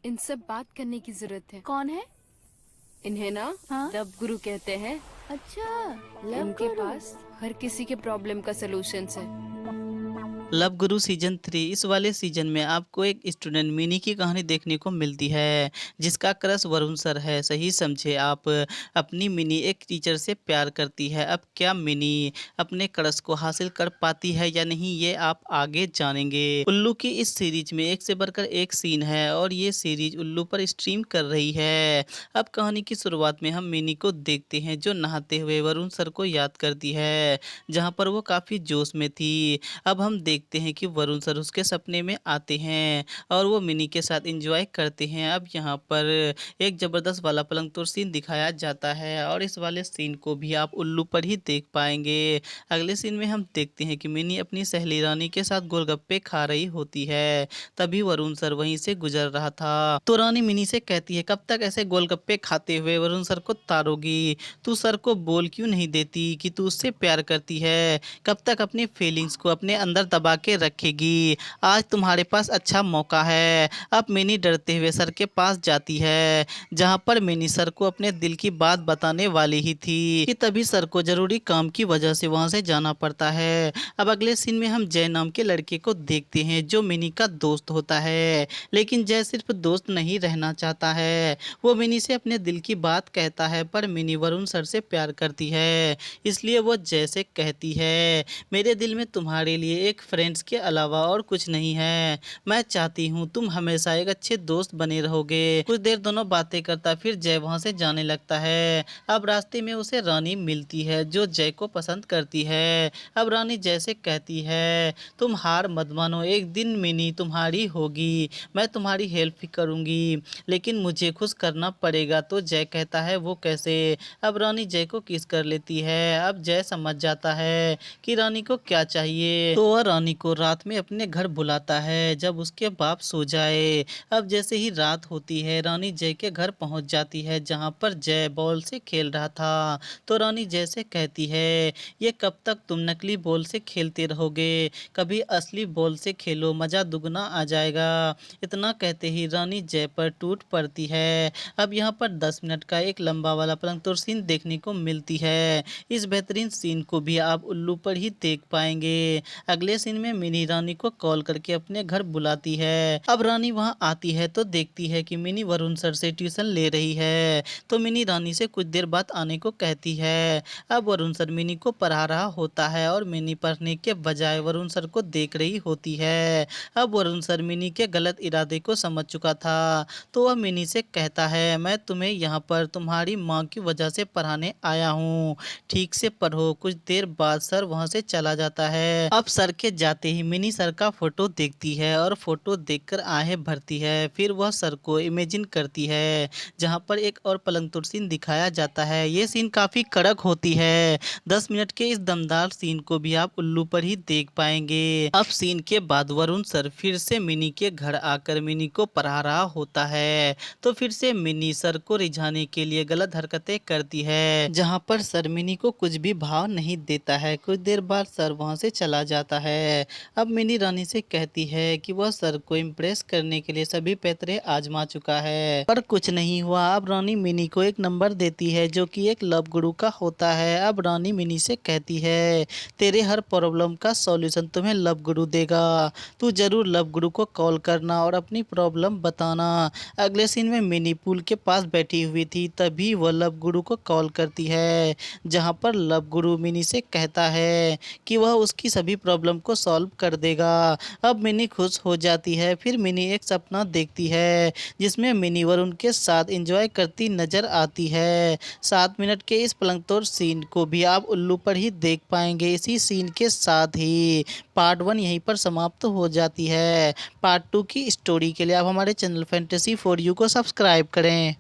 इनसे बात करने की जरूरत है। कौन है? इन्हें ना हाँ? लव गुरु कहते हैं। अच्छा, लव इनके गुरु। पास हर किसी के प्रॉब्लम का सलूशन है। लव गुरु सीजन 3 इस वाले सीजन में आपको एक स्टूडेंट मिनी की कहानी देखने को मिलती है जिसका क्रश वरुण सर है। सही समझे आप। अपनी मिनी एक टीचर से प्यार करती है। अब क्या मिनी अपने क्रश को हासिल कर पाती है या नहीं, ये आप आगे जानेंगे। उल्लू की इस सीरीज में एक से बढ़कर एक सीन है और ये सीरीज उल्लू पर स्ट्रीम कर रही है। अब कहानी की शुरुआत में हम मिनी को देखते हैं जो नहाते हुए वरुण सर को याद करती है, जहाँ पर वो काफ़ी जोश में थी। अब हम देखते हैं कि वरुण सर उसके सपने में आते हैं और वो मिनी के साथ एंजॉय करते हैं। अब यहाँ पर एक ज़बरदस्त वाला पलंग तोड़ सीन दिखाया जाता है और इस वाले सीन को भी आप उल्लू पर ही देख पाएंगे। अगले सीन में हम देखते हैं कि मिनी अपनी सहेली रानी के साथ गोलगप्पे खा रही होती है। तभी वरुण सर वहीं से गुजर रहा था तो रानी मिनी से कहती है, कब तक ऐसे गोलगप्पे खाते हुए वरुण सर को तारोगी? तू सर को बोल क्यों नहीं देती कि तू उससे प्यार करती है? कब तक अपनी फीलिंग्स को अपने अंदर दबा के रखेगी? आज तुम्हारे पास अच्छा मौका है। अब मिनी डरते हुए सर के पास जाती है, जहां पर मिनी सर को अपने दिल की बात बताने वाली ही थी कि तभी सर को जरूरी काम की वजह से वहां से जाना पड़ता है। अब अगले सीन में हम जय नाम के लड़के को देखते हैं जो मिनी का दोस्त होता है, लेकिन जय सिर्फ दोस्त नहीं रहना चाहता है। वो मिनी से अपने दिल की बात कहता है पर मिनी वरुण सर से प्यार करती है, इसलिए वो जय से कहती है, मेरे दिल में तुम्हारे लिए एक फ्रेंड्स के अलावा और कुछ नहीं है। मैं चाहती हूँ तुम हमेशा एक अच्छे दोस्त बने रहोगे। कुछ देर दोनों बातें करता फिर जय वहाँ से जाने लगता है। अब रास्ते में उसे रानी मिलती है जो जय को पसंद करती है। अब रानी जय से कहती है, तुम हार मत मानो, एक दिन मिनी तुम्हारी होगी। मैं तुम्हारी हेल्प भी करूँगी, लेकिन मुझे खुश करना पड़ेगा। तो जय कहता है, वो कैसे? अब रानी जय को किस कर लेती है। अब जय समझ जाता है कि रानी को क्या चाहिए, तो वह रानी को रात में अपने घर बुलाता है जब उसके बाप सो जाए। अब जैसे ही रात होती है रानी जय के घर पहुंच जाती है जहां पर जय बॉल से खेल रहा था। तो रानी जय से कहती है, ये कब तक तुम नकली बॉल से खेलते रहोगे? कभी असली बॉल से खेलो, मजा दुगना आ जाएगा। इतना कहते ही रानी जय पर टूट पड़ती है। अब यहाँ पर 10 मिनट का एक लंबा वाला पलंग तोड़ सीन देखने को मिलती है। इस बेहतरीन सीन को भी आप उल्लू पर ही देख पाएंगे। अगले सीन में मिनी रानी को कॉल करके अपने घर बुलाती है। अब रानी वहां आती है तो देखती है कि मिनी वरुण सर से ट्यूशन ले रही है, तो मिनी रानी से कुछ देर बाद आने को कहती है। अब वरुण सर मिनी को पढ़ा रहा होता है और मिनी पढ़ने के बजाय वरुण सर को देख रही होती है। अब वरुण सर मिनी के गलत इरादे को समझ चुका था, तो वह मिनी से कहता है, मैं तुम्हें यहाँ पर तुम्हारी माँ की वजह से पढ़ाने आया हूँ, ठीक से पढ़ो। कुछ देर बाद सर वहां से चला जाता है। अब सर के जाते ही मिनी सर का फोटो देखती है और फोटो देखकर आहें भरती है। फिर वह सर को इमेजिन करती है जहां पर एक और पलंग तोड़ सीन दिखाया जाता है। ये सीन काफी कड़क होती है। 10 मिनट के इस दमदार सीन को भी आप उल्लू पर ही देख पाएंगे। अब सीन के बाद वरुण सर फिर से मिनी के घर आकर मिनी को पढ़ा रहा होता है, तो फिर से मिनी सर को रिझाने के लिए गलत हरकतें करती है, जहां पर सर मिनी को कुछ भी भाव नहीं देता है। कुछ देर बाद सर वहां से चला जाता है। अब मिनी रानी से कहती है कि वह सर को इम्प्रेस करने के लिए सभी पैतरे आजमा चुका है पर कुछ नहीं हुआ। अब रानी मिनी को एक नंबर देती है जो कि एक लव गुरु का होता है। अब रानी मिनी से कहती है, तेरे हर प्रॉब्लम का सॉल्यूशन तुम्हें लव गुरु देगा, तू जरूर लव गुरु को कॉल करना और अपनी प्रॉब्लम बताना। अगले सीन में मिनी पूल के पास बैठी हुई थी, तभी वह लव गुरु को कॉल करती है, जहां पर लव गुरु मिनी से कहता है कि वह उसकी सभी प्रॉब्लम को सॉल्व कर देगा। अब मिनी खुश हो जाती है। फिर मिनी एक सपना देखती है जिसमें मिनी वरुण के साथ एंजॉय करती नजर आती है। 7 मिनट के इस पलंग तोड़ सीन को भी आप उल्लू पर ही देख पाएंगे। इसी सीन के साथ ही पार्ट 1 यहीं पर समाप्त हो जाती है। पार्ट 2 की स्टोरी के लिए आप हमारे चैनल फैंटेसी फॉर यू को सब्सक्राइब करें।